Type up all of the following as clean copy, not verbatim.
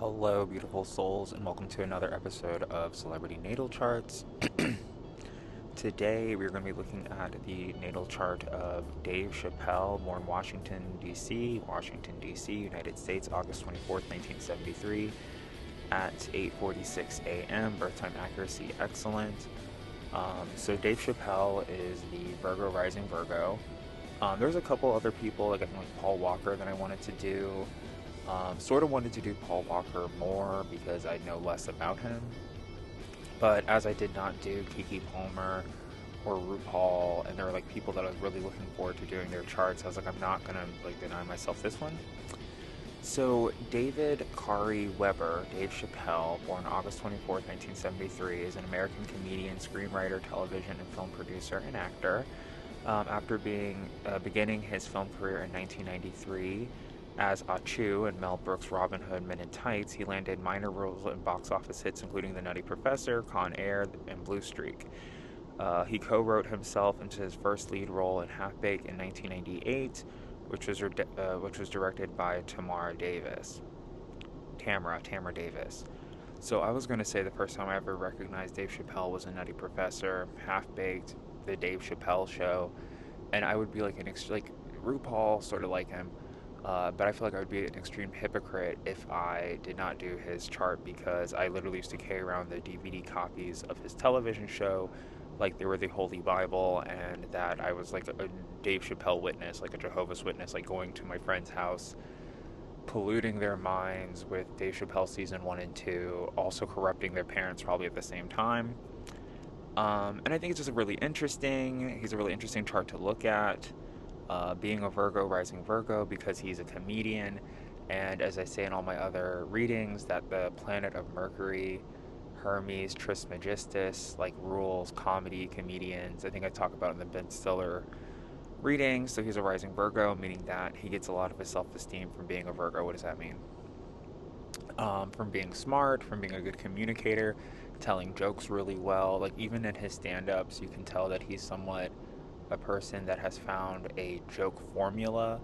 Hello, beautiful souls, and welcome to another episode of Celebrity Natal Charts. Today, we're going to be looking at the natal chart of Dave Chapelle, born Washington, D.C., United States, August 24th, 1973, at 8:46 a.m. Birth time accuracy excellent. So Dave Chapelle is the Virgo rising Virgo. There's a couple other people, like I think like Paul Walker, that I wanted to do. Sort of wanted to do Paul Walker more because I know less about him. But as I did not do Keke Palmer or RuPaul, and there were like people that I was really looking forward to doing their charts, I was like, I'm not gonna like deny myself this one. So David Kari Weber, Dave Chapelle, born August 24th, 1973, is an American comedian, screenwriter, television and film producer, and actor. After beginning his film career in 1993 as Achu in Mel Brooks' Robin Hood Men in Tights, he landed minor roles in box office hits including The Nutty Professor, Con Air, and Blue Streak. He co-wrote himself into his first lead role in Half Baked in 1998, which was directed by Tamara Davis. Tamara Davis. So I was going to say the first time I ever recognized Dave Chapelle was in Nutty Professor, Half Baked, The Dave Chapelle Show, and I would be like like RuPaul, sort of like him, but I feel like I would be an extreme hypocrite if I did not do his chart because I literally used to carry around the DVD copies of his television show like they were the Holy Bible, and that I was like a Dave Chappelle witness, like a Jehovah's Witness, like going to my friend's house, polluting their minds with Dave Chappelle season 1 and 2, also corrupting their parents probably at the same time. And I think it's just he's a really interesting chart to look at. Being a Virgo, rising Virgo, because he's a comedian, and as I say in all my other readings, that the planet of Mercury, Hermes, Trismegistus, like rules comedy, comedians. I think I talk about it in the Ben Stiller reading. So he's a rising Virgo, meaning that he gets a lot of his self-esteem from being a Virgo. What does that mean? From being smart, from being a good communicator, telling jokes really well. Like even in his stand-ups, you can tell that he's somewhat a person that has found a joke formula.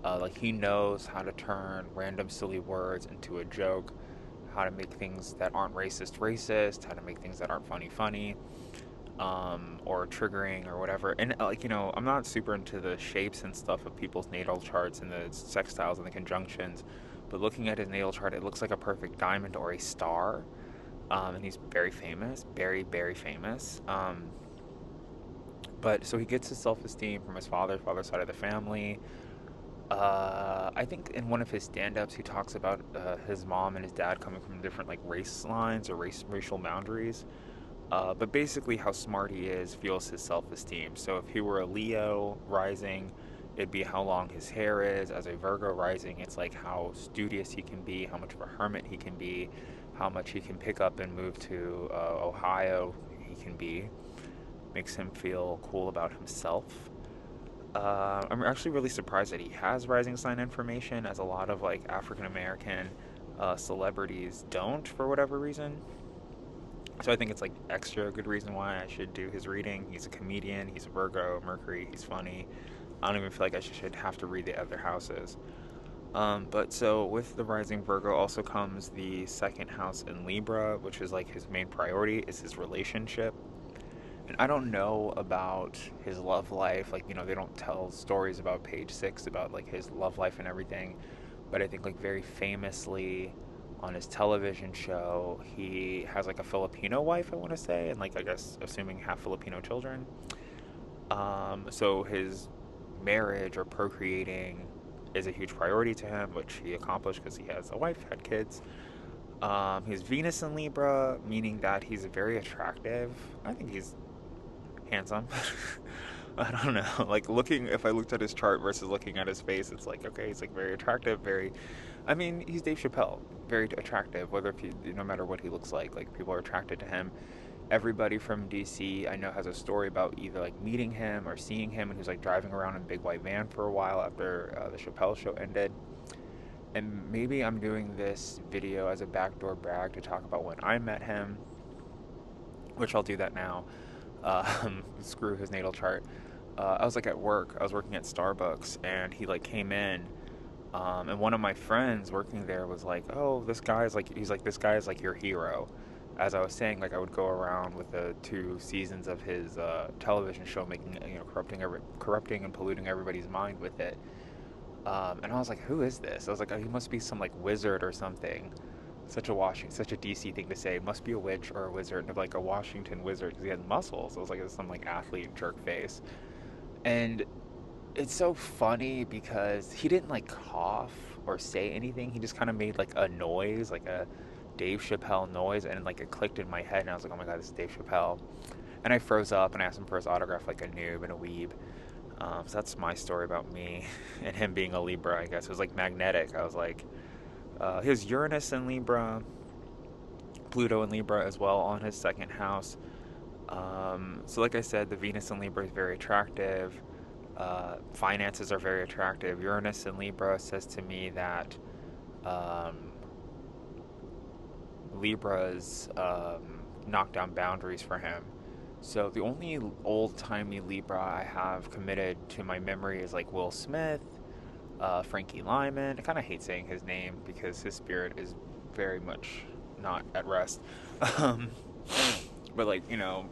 Like he knows how to turn random silly words into a joke, how to make things that aren't racist, how to make things that aren't funny, or triggering or whatever. And I'm not super into the shapes and stuff of people's natal charts and the sextiles and the conjunctions, but looking at his natal chart, it looks like a perfect diamond or a star. And he's very famous, very famous. But so he gets his self-esteem from his father's side of the family. I think in one of his stand-ups, he talks about his mom and his dad coming from different like race lines or racial boundaries. But basically, how smart he is fuels his self-esteem. So if he were a Leo rising, it'd be how long his hair is. As a Virgo rising, it's like how studious he can be, how much of a hermit he can be, how much he can pick up and move to Ohio he can be. Makes him feel cool about himself. I'm actually really surprised that he has rising sign information, as a lot of like African American celebrities don't for whatever reason. So I think it's like extra good reason why I should do his reading. He's a comedian. He's a Virgo, Mercury. He's funny. I don't even feel like I should have to read the other houses. But so with the rising Virgo also comes the second house in Libra, which is like his main priority is his relationship. And I don't know about his love life. Like, they don't tell stories about page 6 about like his love life and everything. But I think like very famously on his television show, he has like a Filipino wife, I want to say, and like I guess assuming half Filipino children. So his marriage or procreating is a huge priority to him, which he accomplished because he has a wife, had kids. He's Venus in Libra, meaning that he's very attractive. I think he's handsome. I don't know. Like if I looked at his chart versus looking at his face, it's like, okay, he's like very attractive, I mean, he's Dave Chappelle, very attractive, no matter what he looks like people are attracted to him. Everybody from DC I know has a story about either like meeting him or seeing him, and he was like driving around in a big white van for a while after the Chappelle show ended. And maybe I'm doing this video as a backdoor brag to talk about when I met him, which I'll do that now. Screw his natal chart. I was like at work. I was working at Starbucks, and he like came in And one of my friends working there was like, "Oh, this guy's like," he's like, "This guy is like your hero." As I was saying, like I would go around with the 2 seasons of his television show, making corrupting and polluting everybody's mind with it. And I was like, "Who is this?" I was like, "Oh, he must be some like wizard or something." Such a DC thing to say. Must be a witch or a wizard, like a Washington wizard, because he had muscles. I was like, "It's some like athlete jerk face." And it's so funny because he didn't like cough or say anything. He just kind of made like a noise, like a Dave Chappelle noise, and like it clicked in my head, and I was like, "Oh my god, this is Dave Chappelle." And I froze up and I asked him for his autograph, like a noob and a weeb. So that's my story about me and him being a Libra. I guess it was like magnetic. I was like, his Uranus in Libra, Pluto in Libra as well on his second house. So like I said, the Venus in Libra is very attractive. Finances are very attractive. Uranus in Libra says to me that um, Libras knock down boundaries for him. So the only old timey Libra I have committed to my memory is like Will Smith, Frankie Lyman. I kind of hate saying his name because his spirit is very much not at rest. Um, but like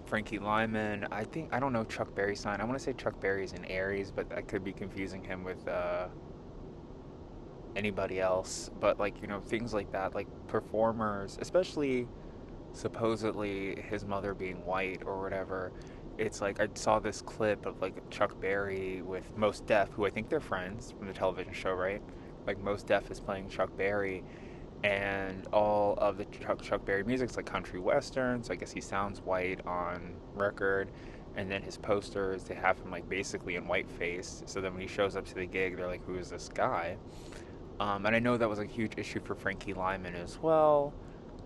Frankie Lyman. I don't know Chuck Berry's sign. I want to say Chuck Berry's in Aries, but I could be confusing him with anybody else. But like things like that, like performers, especially supposedly his mother being white or whatever. It's like I saw this clip of like Chuck Berry with Mos Def, who I think they're friends from the television show, right? Like Mos Def is playing Chuck Berry, and all of the Chuck Berry music's like country western. So I guess he sounds white on record. And then his posters, they have him like basically in whiteface. So then when he shows up to the gig, they're like, "Who is this guy?" And I know that was a huge issue for Frankie Lyman as well.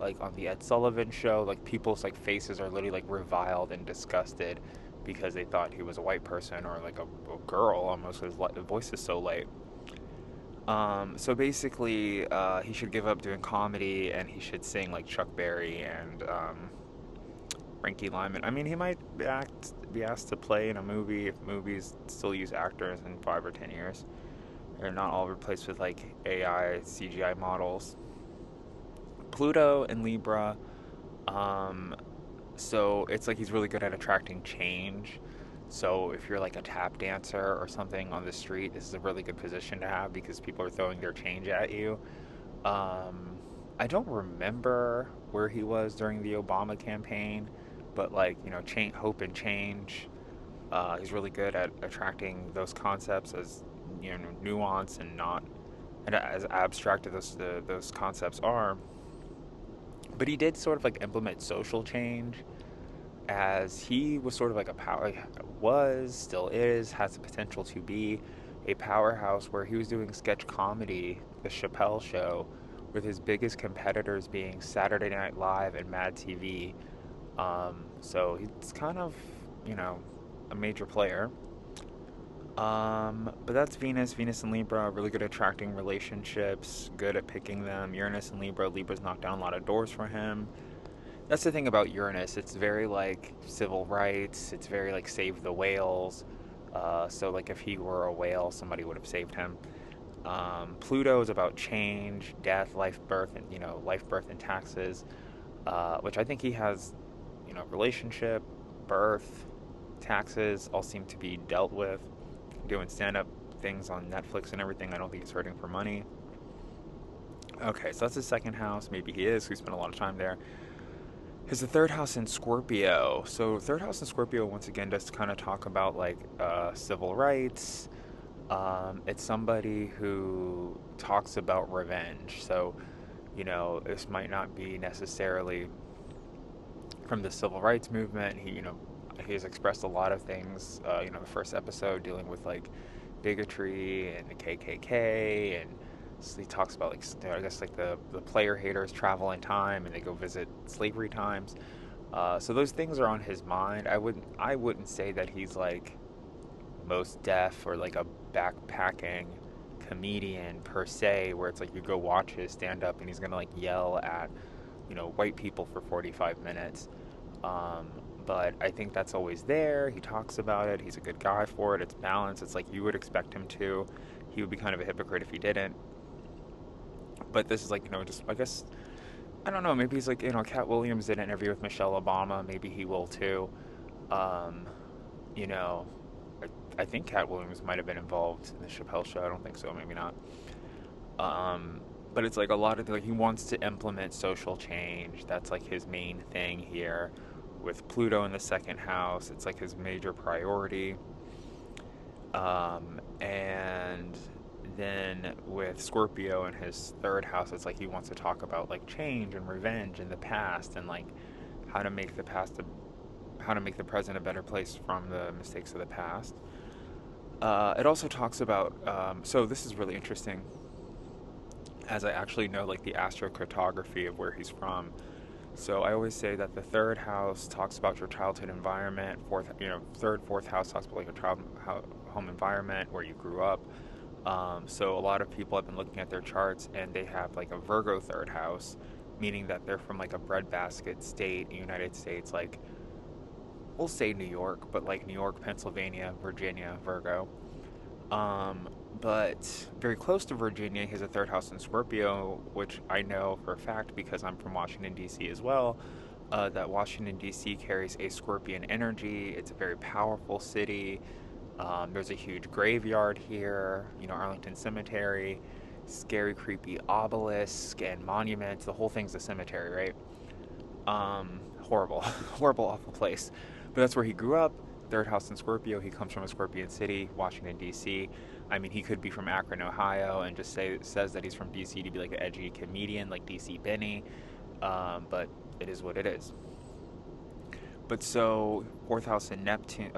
Like on the Ed Sullivan show, like people's like faces are literally like reviled and disgusted because they thought he was a white person or like a girl almost. His voice is so light. So basically, he should give up doing comedy and he should sing like Chuck Berry and Frankie Lyman. I mean, he might be asked to play in a movie if movies still use actors in 5 or 10 years. They're not all replaced with like AI CGI models. Pluto and Libra. Um, so it's like he's really good at attracting change. So if you're like a tap dancer or something on the street, this is a really good position to have because people are throwing their change at you. Um, I don't remember where he was during the Obama campaign, but like change, hope and change. He's really good at attracting those concepts as nuance and not and as abstract as those concepts are. But he did sort of like implement social change as he was sort of like a power was still is has the potential to be a powerhouse where he was doing sketch comedy, the Chapelle show, with his biggest competitors being Saturday Night Live and Mad TV. So he's kind of you know a major player. But that's Venus and Libra, really good at attracting relationships, good at picking them. Uranus and Libra's knocked down a lot of doors for him. That's the thing about Uranus. It's very like civil rights. It's very like save the whales. So like if he were a whale, somebody would have saved him. Pluto is about change, death, life, birth, and taxes, which I think he has. Relationship, birth, taxes all seem to be dealt with. Doing stand-up things on Netflix and everything. I don't think he's hurting for money. Okay, so that's his second house. Maybe he is. We spent a lot of time there. Is the third house in Scorpio. So third house in Scorpio once again does kind of talk about like civil rights. It's somebody who talks about revenge. So this might not be necessarily from the civil rights movement. He's expressed a lot of things. The first episode dealing with like bigotry and the KKK, and so he talks about like I guess like the player haters travel in time and they go visit slavery times. So those things are on his mind. I wouldn't say that he's like most deaf or like a backpacking comedian per se, where it's like you go watch his stand up and he's gonna like yell at white people for 45 minutes. Um, but I think that's always there. He talks about it. He's a good guy for it. It's balanced. It's like you would expect him to. He would be kind of a hypocrite if he didn't. But this is like, just, I guess, I don't know, maybe he's like, Cat Williams did an interview with Michelle Obama. Maybe he will too. Um, you know, I think Cat Williams might have been involved in the Chappelle show. I don't think so, maybe not. Um, but it's like a lot of, like, he wants to implement social change. That's like his main thing here. With Pluto in the second house, it's like his major priority. And then with Scorpio in his third house, it's like he wants to talk about like change and revenge in the past, and like how to make the past how to make the present a better place from the mistakes of the past. It also talks about, so this is really interesting, as I actually know like the astrocartography of where he's from. So I always say that the third house talks about your childhood environment. Third, fourth house talks about like your home environment where you grew up. So a lot of people have been looking at their charts and they have like a Virgo third house, meaning that they're from like a breadbasket state, United States, like we'll say New York, but like New York, Pennsylvania, Virginia, Virgo. But very close to Virginia, he has a third house in Scorpio, which I know for a fact because I'm from Washington, D.C. as well. That Washington, D.C. carries a Scorpion energy. It's a very powerful city. There's a huge graveyard here, Arlington Cemetery, scary, creepy obelisk and monuments. The whole thing's a cemetery, right? Horrible, horrible, awful place. But that's where he grew up. Third house in Scorpio. He comes from a Scorpion city, Washington, D.C. I mean, he could be from Akron, Ohio, and just says that he's from D.C. to be like an edgy comedian, like D.C. Benny. But it is what it is. But so fourth house in Neptune,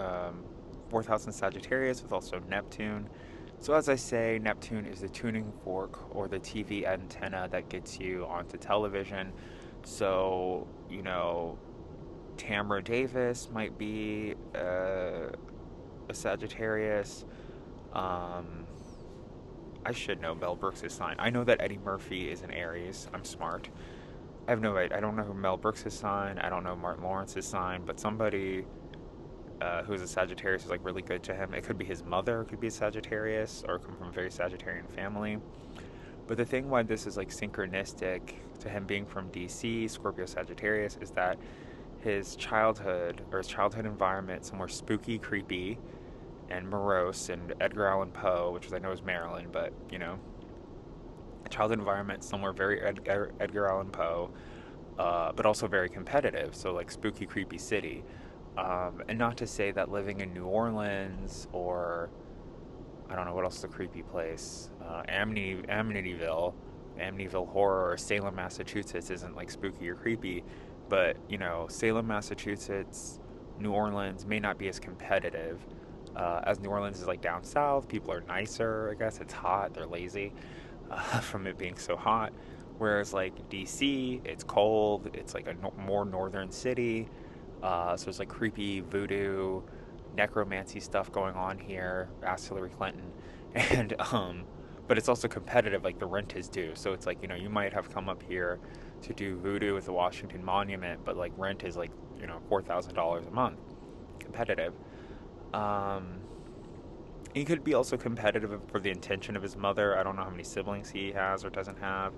fourth house in Sagittarius with also Neptune. So as I say, Neptune is the tuning fork or the TV antenna that gets you onto television. So Tamra Davis might be a Sagittarius. Um, I should know Mel Brooks' sign. I know that Eddie Murphy is an Aries. I'm smart. I have no idea. I don't know who Mel Brooks' sign. I don't know Martin Lawrence's sign. But somebody who's a Sagittarius is like really good to him. It could be his mother, could be a Sagittarius, or come from a very Sagittarian family. But the thing why this is like synchronistic to him being from DC, Scorpio Sagittarius, is that his childhood environment somewhere spooky, creepy, and morose, and Edgar Allan Poe, which is I know is Maryland, but a childhood environment somewhere very Edgar Allan Poe, but also very competitive. So like spooky, creepy city, and not to say that living in New Orleans or I don't know what else is a creepy place, Amityville Horror, or Salem, Massachusetts isn't like spooky or creepy, but Salem, Massachusetts, New Orleans may not be as competitive. As New Orleans is like down south, people are nicer. I guess it's hot, they're lazy from it being so hot. Whereas like DC, it's cold. It's like a more northern city, so it's like creepy voodoo, necromancy stuff going on here. Ask Hillary Clinton, and but it's also competitive. Like the rent is due, so it's like you might have come up here to do voodoo with the Washington Monument, but like rent is like $4,000 a month. Competitive. He could be also competitive for the intention of his mother. I don't know how many siblings he has or doesn't have.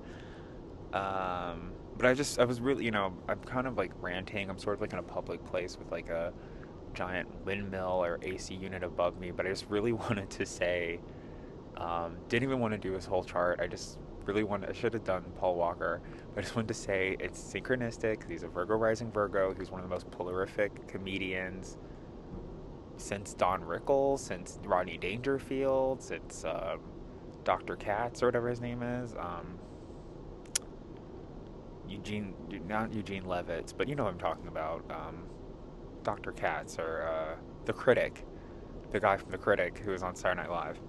But I was really, I'm kind of like ranting. I'm sort of like in a public place with like a giant windmill or AC unit above me. But I just really wanted to say, didn't even want to do his whole chart. I should have done Paul Walker. But I just wanted to say it's synchronistic. He's a Virgo rising Virgo. He's one of the most prolific comedians since Don Rickles, since Rodney Dangerfield, since Dr. Katz or whatever his name is. Not Eugene Levitz, but you know what I'm talking about. Dr. Katz or The Critic, the guy from The Critic who was on Saturday Night Live.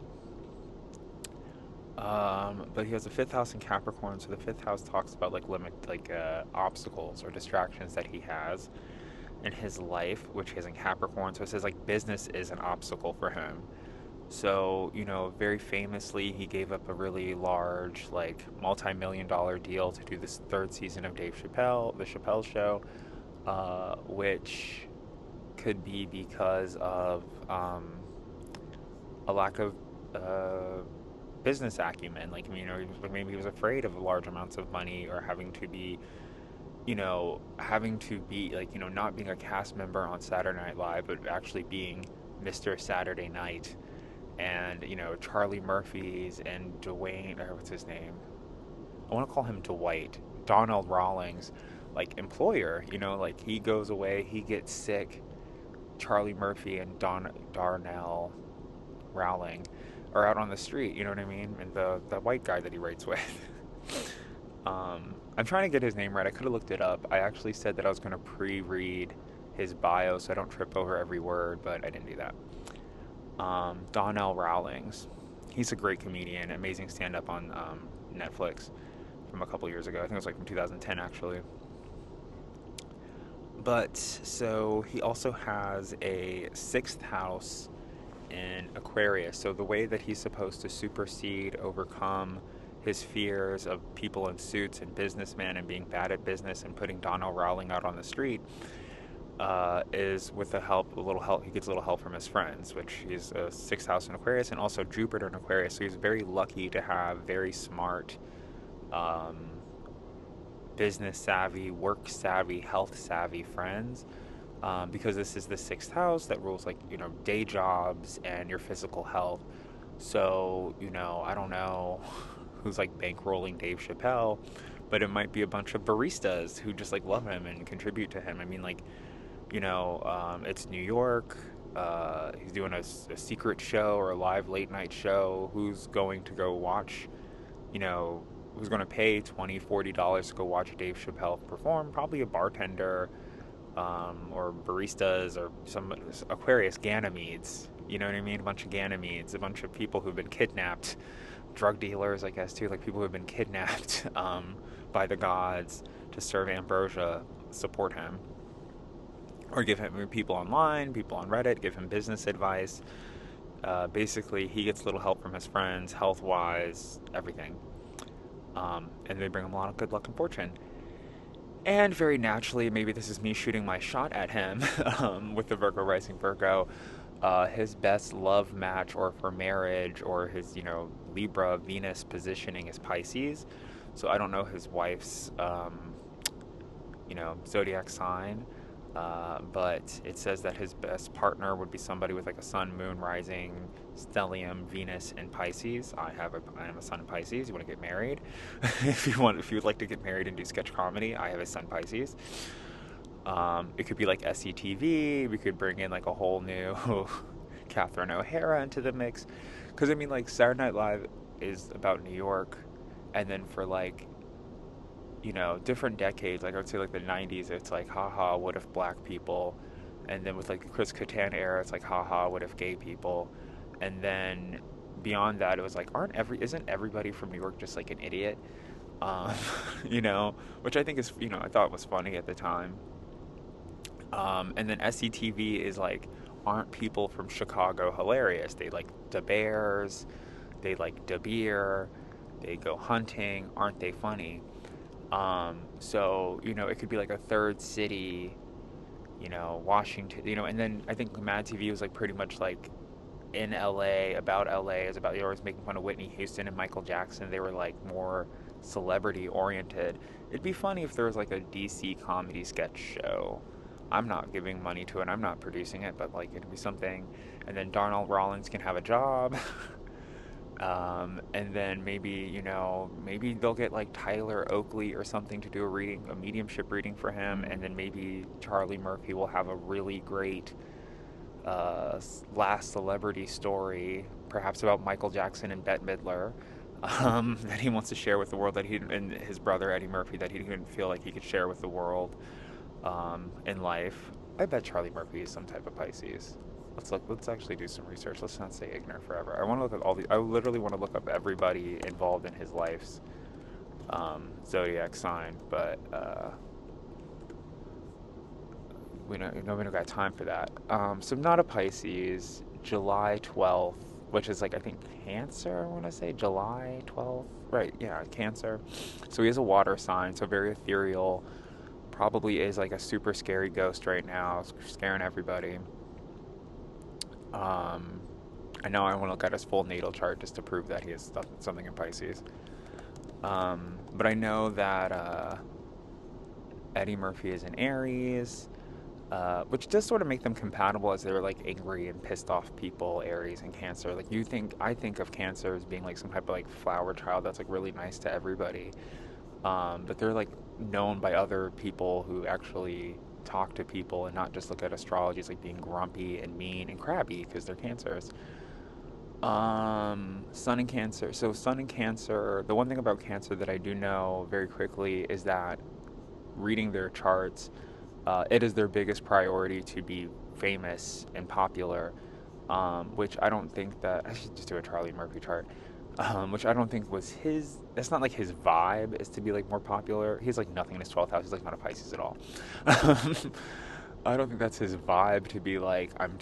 But he has a fifth house in Capricorn, so the fifth house talks about like obstacles or distractions that he has in his life, which is in Capricorn. So it says like business is an obstacle for him. So, very famously, he gave up a really large, like, multi-million-dollar deal to do this third season of the Chapelle show, which could be because of a lack of business acumen. Like, maybe he was afraid of large amounts of money or having to be like, not being a cast member on Saturday Night Live, but actually being Mr. Saturday Night. And, Charlie Murphy's and Dwayne, or what's his name? I want to call him Dwight. Donald Rawlings, like, employer, like, he goes away, he gets sick. Charlie Murphy and Darnell Rowling are out on the street, you know what I mean? And the white guy that he writes with. I'm trying to get his name right. I could have looked it up. I actually said that I was going to pre-read his bio so I don't trip over every word, but I didn't do that. Donnell Rawlings. He's a great comedian, amazing stand-up on Netflix from a couple years ago. I think it was like from 2010, actually. But so he also has a sixth house in Aquarius. So the way that he's supposed to supersede, overcome his fears of people in suits and businessmen and being bad at business and putting Donnell Rowling out on the street is with a little help. He gets a little help from his friends, which he's a sixth house in Aquarius and also Jupiter in Aquarius. So he's very lucky to have very smart, um, business savvy, work savvy, health savvy friends. Because this is the sixth house that rules like day jobs and your physical health. So I don't know who's like bankrolling Dave Chappelle, but it might be a bunch of baristas who just like love him and contribute to him. I mean, like, it's New York. He's doing a secret show or a live late night show. Who's going to go watch? Who's going to pay $20, $40 to go watch Dave Chappelle perform? Probably a bartender, or baristas, or some Aquarius Ganymedes. You know what I mean? A bunch of Ganymedes, a bunch of people who've been kidnapped, drug dealers, I guess too, like people who've been kidnapped by the gods to serve ambrosia, support him, or give him people online, people on Reddit, give him business advice. Basically, he gets a little help from his friends, health wise, everything, and they bring him a lot of good luck and fortune. And very naturally, maybe this is me shooting my shot at him with the Virgo rising Virgo. His best love match or for marriage or his, Libra Venus positioning is Pisces. So I don't know his wife's, zodiac sign. But it says that his best partner would be somebody with like a sun, moon, rising, stellium, Venus, and Pisces. I am a sun in Pisces. You want to get married? If you would like to get married and do sketch comedy, I have a sun Pisces. It could be like SCTV. We could bring in like a whole new Catherine O'Hara into the mix, because I mean, like, Saturday Night Live is about New York, and then for like, different decades, like I would say like the 90s, it's like, haha, what if black people? And then with like the Chris Kattan era, it's like, haha, what if gay people? And then beyond that, it was like, isn't everybody from New York just like an idiot? Um, which I think is, I thought was funny at the time. And then SCTV is like, aren't people from Chicago hilarious? They like the Bears, they like the beer, they go hunting, aren't they funny? So, it could be like a third city, Washington, and then I think Mad TV was like pretty much like in LA, about LA, is about, always making fun of Whitney Houston and Michael Jackson. They were like more celebrity oriented. It'd be funny if there was like a DC comedy sketch show. I'm not giving money to it, I'm not producing it, but like it'd be something. And then Darnell Rawlings can have a job. And then maybe they'll get like Tyler Oakley or something to do a mediumship reading for him, and then maybe Charlie Murphy will have a really great last celebrity story, perhaps about Michael Jackson and Bette Midler, that he wants to share with the world, that he and his brother Eddie Murphy, that he didn't feel like he could share with the world in life. I bet Charlie Murphy is some type of Pisces. Let's actually do some research. Let's not stay ignorant forever. I want to look at I literally want to look up everybody involved in his life's zodiac sign, but we don't got time for that. So I'm not a Pisces. July 12th, which is like, I think, Cancer. I want to say July 12th, right? Yeah, Cancer. So he has a water sign, so very ethereal. Probably is like a super scary ghost right now, scaring everybody. I know I want to look at his full natal chart just to prove that he has something in Pisces. But I know that Eddie Murphy is in Aries, which does sort of make them compatible as they're like angry and pissed off people, Aries and Cancer. Like I think of Cancer as being like some type of like flower child that's like really nice to everybody. But they're like known by other people who actually talk to people and not just look at astrology as like being grumpy and mean and crabby because they're Cancers. Sun and Cancer. So Sun and Cancer. The one thing about Cancer that I do know very quickly is that reading their charts, it is their biggest priority to be famous and popular. Which I don't think that I should just do a Charlie Murphy chart. Which I don't think was his. That's not like his vibe is to be like more popular. He's like nothing in his 12th house. He's like not a Pisces at all. I don't think that's his vibe to be like I'm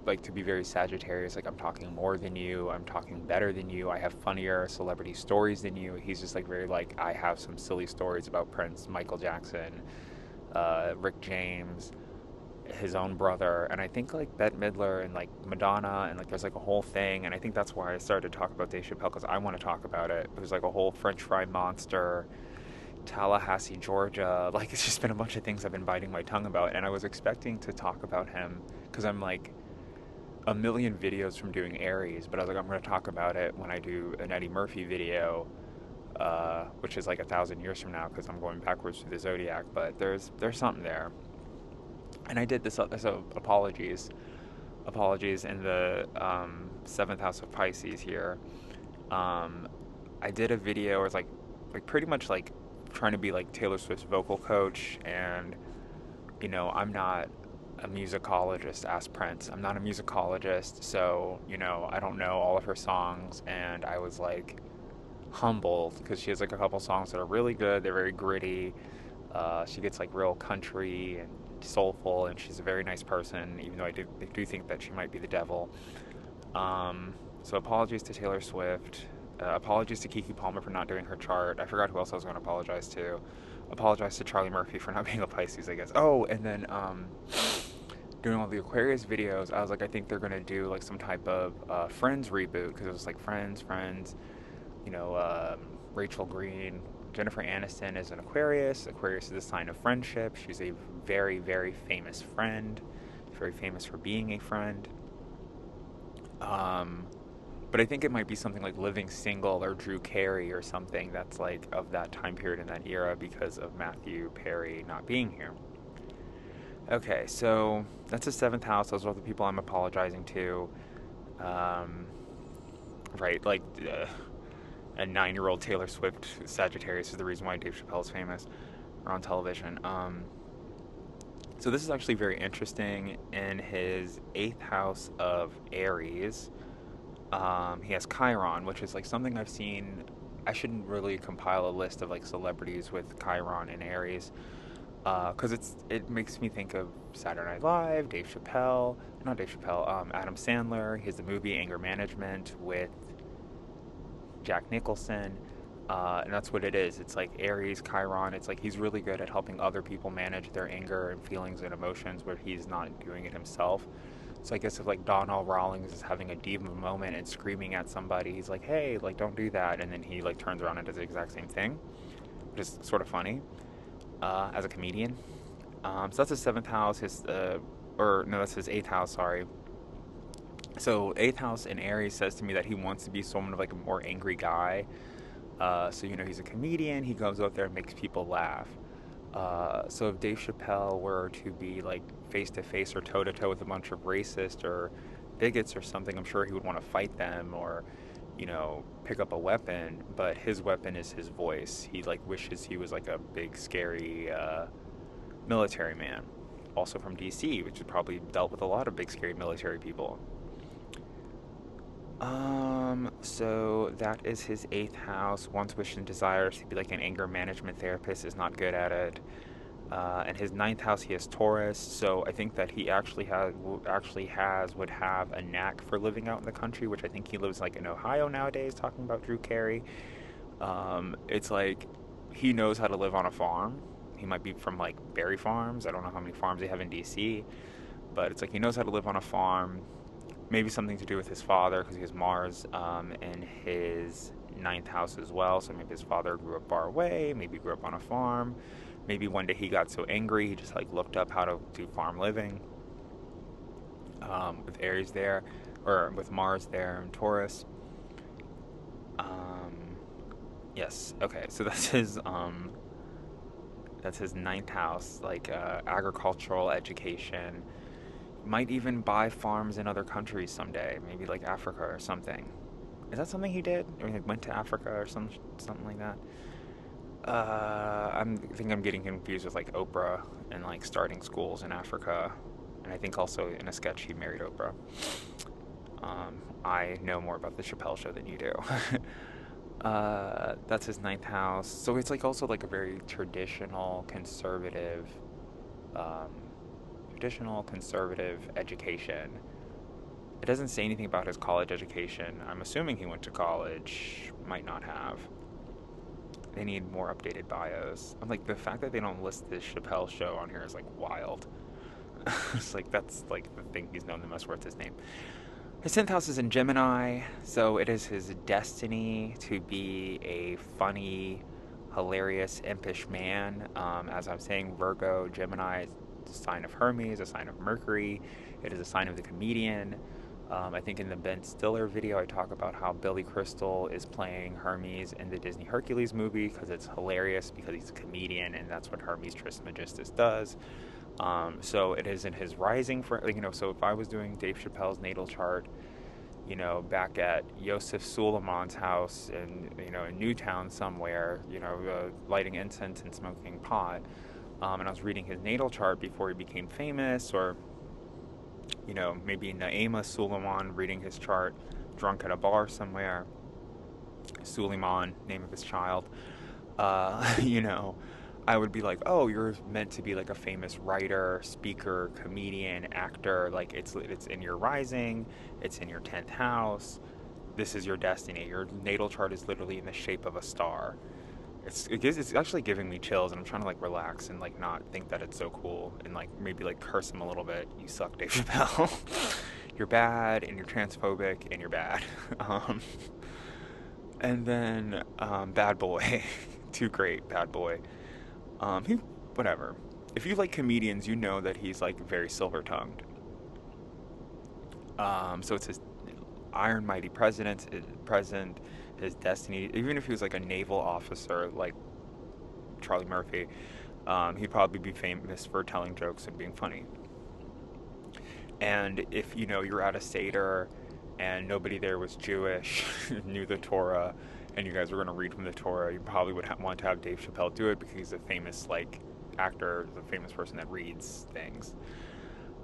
like to be very Sagittarius. Like I'm talking more than you. I'm talking better than you. I have funnier celebrity stories than you. He's just like very like I have some silly stories about Prince, Michael Jackson, Rick James, his own brother, and I think like Bette Midler and like Madonna, and like there's like a whole thing, and I think that's why I started to talk about Dave Chappelle because I want to talk about it. There's like a whole French fry monster, Tallahassee, Georgia. Like it's just been a bunch of things I've been biting my tongue about, and I was expecting to talk about him because I'm like a million videos from doing Aries, but I was like I'm going to talk about it when I do an Eddie Murphy video. Which is like 1,000 years from now because I'm going backwards through the zodiac, but there's something there. And I did this. So apologies in the seventh house of Pisces here. Um, I did a video where it's like pretty much like trying to be like Taylor Swift's vocal coach, and I'm not a musicologist. Asked Prince. I'm not a musicologist, so I don't know all of her songs, and I was like humbled because she has like a couple songs that are really good. They're very gritty. She gets like real country and soulful, and she's a very nice person, even though I do think that she might be the devil. So apologies to Taylor Swift. Apologies to Kiki Palmer for not doing her chart. I forgot who else I was going to apologize to. Apologize to Charlie Murphy for not being a Pisces, I guess. Oh, and then doing all the Aquarius videos, I was like, I think they're going to do like some type of Friends reboot because it was like Friends, you know, Rachel Green, Jennifer Aniston is an Aquarius. Aquarius is a sign of friendship. She's a very, very famous friend. Very famous for being a friend. But I think it might be something like Living Single or Drew Carey or something that's like of that time period in that era because of Matthew Perry not being here. Okay, so that's the seventh house. Those are the people I'm apologizing to. Um, right, like a 9-year-old Taylor Swift Sagittarius is the reason why Dave Chappelle is famous or on television. So this is actually very interesting. In his 8th house of Aries, he has Chiron, which is like something I've seen. I shouldn't really compile a list of like celebrities with Chiron and Aries, because it makes me think of Saturday Night Live, Adam Sandler. He has the movie Anger Management with Jack Nicholson. And that's what it is. It's like Aries, Chiron. It's like he's really good at helping other people manage their anger and feelings and emotions where he's not doing it himself. So I guess if like Donnell Rawlings is having a diva moment and screaming at somebody, he's like, hey, like don't do that. And then he like turns around and does the exact same thing, which is sort of funny as a comedian. So that's his 7th house. That's his 8th house, sorry. So 8th house in Aries says to me that he wants to be someone of like a more angry guy. So he's a comedian. He goes out there and makes people laugh. So if Dave Chappelle were to be like face to face or toe to toe with a bunch of racists or bigots or something, I'm sure he would want to fight them or, pick up a weapon. But his weapon is his voice. He like wishes he was like a big scary military man, also from DC, which has probably dealt with a lot of big scary military people. So that is his 8th house. Wants, wishes, and desires to be like an anger management therapist, is not good at it. And his 9th house, he has Taurus. So I think that he would have a knack for living out in the country, which I think he lives like in Ohio nowadays. Talking about Drew Carey, it's like he knows how to live on a farm. He might be from like berry farms. I don't know how many farms they have in DC, but it's like he knows how to live on a farm. Maybe something to do with his father because he has Mars in his ninth house as well. So maybe his father grew up far away. Maybe grew up on a farm. Maybe one day he got so angry he just like looked up how to do farm living. With Aries there, or with Mars there in Taurus. Um, yes. Okay. So that's his ninth house, like agricultural education. Might even buy farms in other countries someday, maybe like Africa or something. Is that something he did? Or he went to Africa or something like that? I think I'm getting confused with like Oprah and like starting schools in Africa, and I think also in a sketch he married Oprah. I know more about the Chapelle show than you do. That's his ninth house, so it's like also like a very um, traditional conservative education. It doesn't say anything about his college education. I'm assuming he went to college. Might not have. They need more updated bios. I'm like, the fact that they don't list this Chappelle show on here is like wild. It's like that's like the thing he's known the most for. It's his name. His 10th house is in Gemini, so it is his destiny to be a funny, hilarious, impish man. As I'm saying, Virgo, Gemini is a sign of Hermes, a sign of Mercury. It is a sign of the comedian. I think in the Ben Stiller video, I talk about how Billy Crystal is playing Hermes in the Disney Hercules movie because it's hilarious because he's a comedian and that's what Hermes Trismegistus does. So it is in his rising for like, so if I was doing Dave Chappelle's natal chart, back at Yosef Suleiman's house in Newtown somewhere, lighting incense and smoking pot, and I was reading his natal chart before he became famous, or maybe Naima Suleiman reading his chart drunk at a bar somewhere. Suleiman, name of his child. I would be like, oh, you're meant to be like a famous writer, speaker, comedian, actor. Like it's in your rising, it's in your 10th house. This is your destiny. Your natal chart is literally in the shape of a star. It's actually giving me chills, and I'm trying to like relax and like not think that it's so cool, and like maybe like curse him a little bit. You suck, Dave Chappelle. You're bad, and you're transphobic, and you're bad. um, and then Bad Boy, too great, Bad Boy. He whatever. If you like comedians, you know that he's like very silver tongued. So it's his Iron Mighty president, his destiny. Even if he was like a naval officer, like Charlie Murphy, he'd probably be famous for telling jokes and being funny. And if you're at a seder and nobody there was Jewish, knew the Torah, and you guys were going to read from the Torah, you probably would want to have Dave Chappelle do it because he's a famous like actor, the famous person that reads things.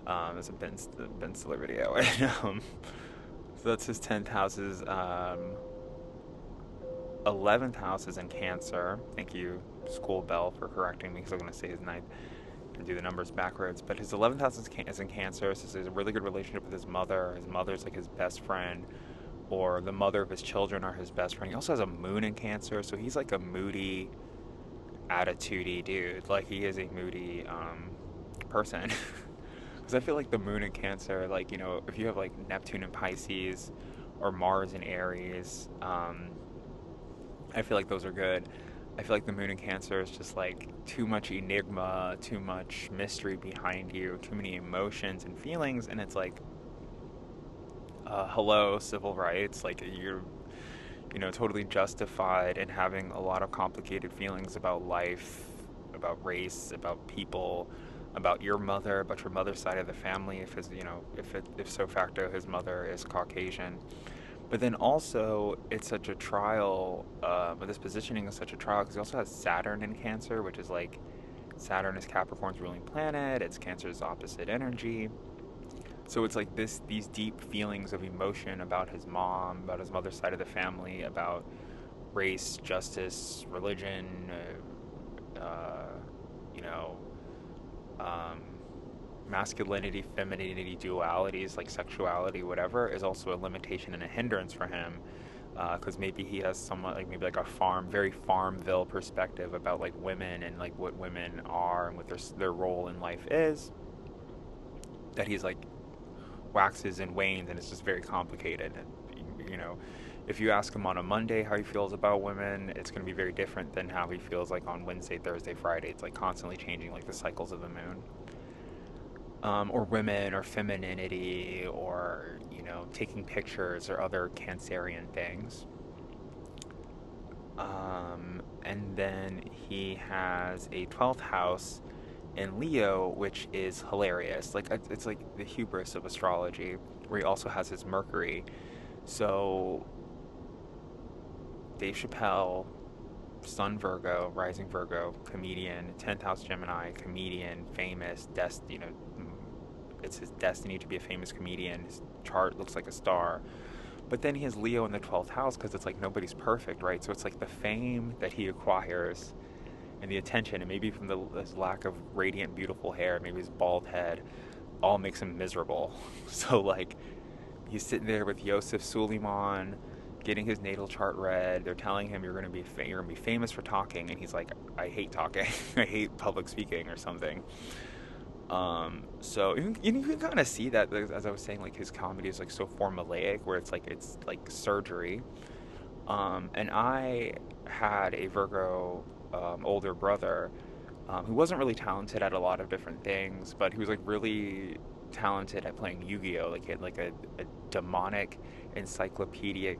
There's a Ben Stiller video, and so that's his 10th houses. 11th house is in Cancer. Thank you, School Bell, for correcting me because I'm going to say his ninth and do the numbers backwards. But his 11th house is in Cancer. So he has a really good relationship with his mother. His mother's like his best friend, or the mother of his children are his best friend. He also has a moon in Cancer, so he's like a moody, attitudey dude. Like he is a moody person. Because I feel like the moon in Cancer, like if you have like Neptune in Pisces or Mars in Aries, I feel like those are good. I feel like the moon in Cancer is just like too much enigma, too much mystery behind you, too many emotions and feelings, and it's like, hello, civil rights. Like you're, totally justified in having a lot of complicated feelings about life, about race, about people, about your mother, about your mother's side of the family. If so facto his mother is Caucasian. But then also, it's such a trial. This positioning is such a trial because he also has Saturn in Cancer, which is like Saturn is Capricorn's ruling planet. It's Cancer's opposite energy. So it's like these deep feelings of emotion about his mom, about his mother's side of the family, about race, justice, religion, you know, um, masculinity, femininity, dualities, like sexuality, whatever, is also a limitation and a hindrance for him. Because maybe he has somewhat like maybe like a very Farmville perspective about like women and like what women are and what their role in life is. That he's like, waxes and wanes, and it's just very complicated. And, you know, if you ask him on a Monday how he feels about women, it's going to be very different than how he feels like on Wednesday, Thursday, Friday. It's like constantly changing, like the cycles of the moon. Or women, or femininity, or, you know, taking pictures, or other Cancerian things. And then he has a 12th house in Leo, which is hilarious. Like, it's like the hubris of astrology, where he also has his Mercury. So, Dave Chappelle, Sun Virgo, Rising Virgo, comedian, 10th house Gemini, comedian, famous, you know, it's his destiny to be a famous comedian. His chart looks like a star. But then he has Leo in the 12th house because it's like nobody's perfect, right? So it's like the fame that he acquires and the attention, and maybe from his lack of radiant, beautiful hair, maybe his bald head, all makes him miserable. So, like, he's sitting there with Yosef Suleiman, getting his natal chart read. They're telling him you're going to be famous for talking, and he's like, I hate talking. I hate public speaking or something. So you can kind of see that, as I was saying, like his comedy is like so formulaic, where it's like surgery. And I had a Virgo older brother who wasn't really talented at a lot of different things, but he was like really talented at playing Yu-Gi-Oh. Like he had like a demonic encyclopedic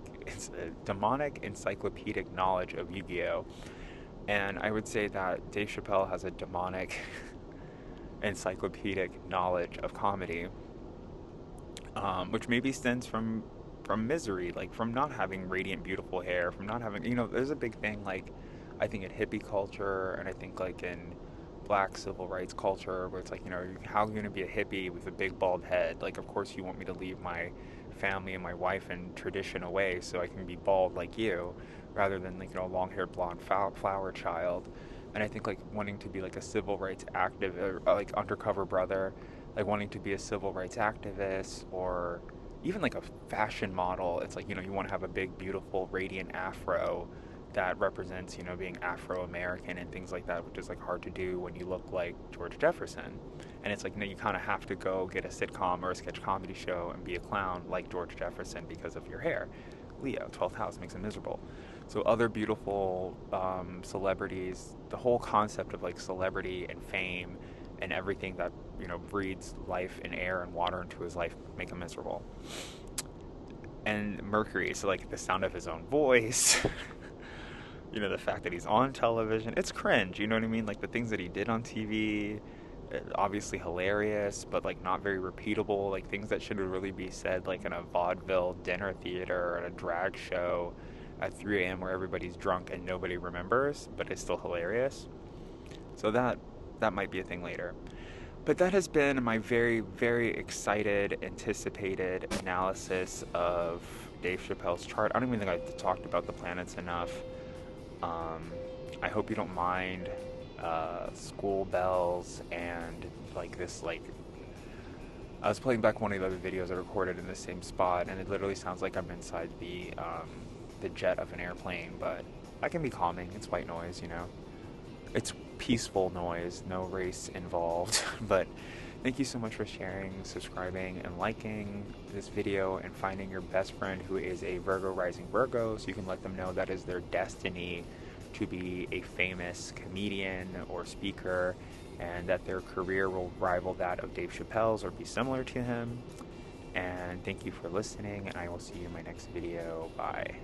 knowledge of Yu-Gi-Oh. And I would say that Dave Chappelle has a demonic encyclopedic knowledge of comedy, which maybe stems from misery, like from not having radiant, beautiful hair, from not having, you know, there's a big thing, like, I think in hippie culture, and I think like in black civil rights culture, where it's like, you know, how are you going to be a hippie with a big bald head? Like, of course you want me to leave my family and my wife and tradition away so I can be bald like you, rather than, like, you know, a long-haired blonde flower child. And I think like wanting to be like a civil rights activist, or like undercover brother, like wanting to be a civil rights activist, or even like a fashion model. It's like, you know, you want to have a big, beautiful, radiant afro that represents, you know, being Afro-American and things like that, which is like hard to do when you look like George Jefferson. And it's like, you know, you kind of have to go get a sitcom or a sketch comedy show and be a clown like George Jefferson because of your hair. Leo, 12th house, makes him miserable. So other beautiful celebrities, the whole concept of like celebrity and fame and everything that, you know, breathes life and air and water into his life, make him miserable. And Mercury, so like the sound of his own voice, you know, the fact that he's on television, it's cringe, you know what I mean? Like the things that he did on TV, obviously hilarious, but like not very repeatable, like things that should really be said like in a vaudeville dinner theater or at a drag show at 3 a.m. where everybody's drunk and nobody remembers, but it's still hilarious. So that might be a thing later. But that has been my very, very excited, anticipated analysis of Dave Chappelle's chart. I don't even think I've talked about the planets enough. I hope you don't mind school bells and like this, like, I was playing back one of the other videos I recorded in the same spot, and it literally sounds like I'm inside the jet of an airplane, but that can be calming. It's white noise, you know. It's peaceful noise, no race involved. But thank you so much for sharing, subscribing, and liking this video, and finding your best friend who is a Virgo rising Virgo, so you can let them know that is their destiny to be a famous comedian or speaker, and that their career will rival that of Dave Chappelle's or be similar to him. And thank you for listening, and I will see you in my next video. Bye.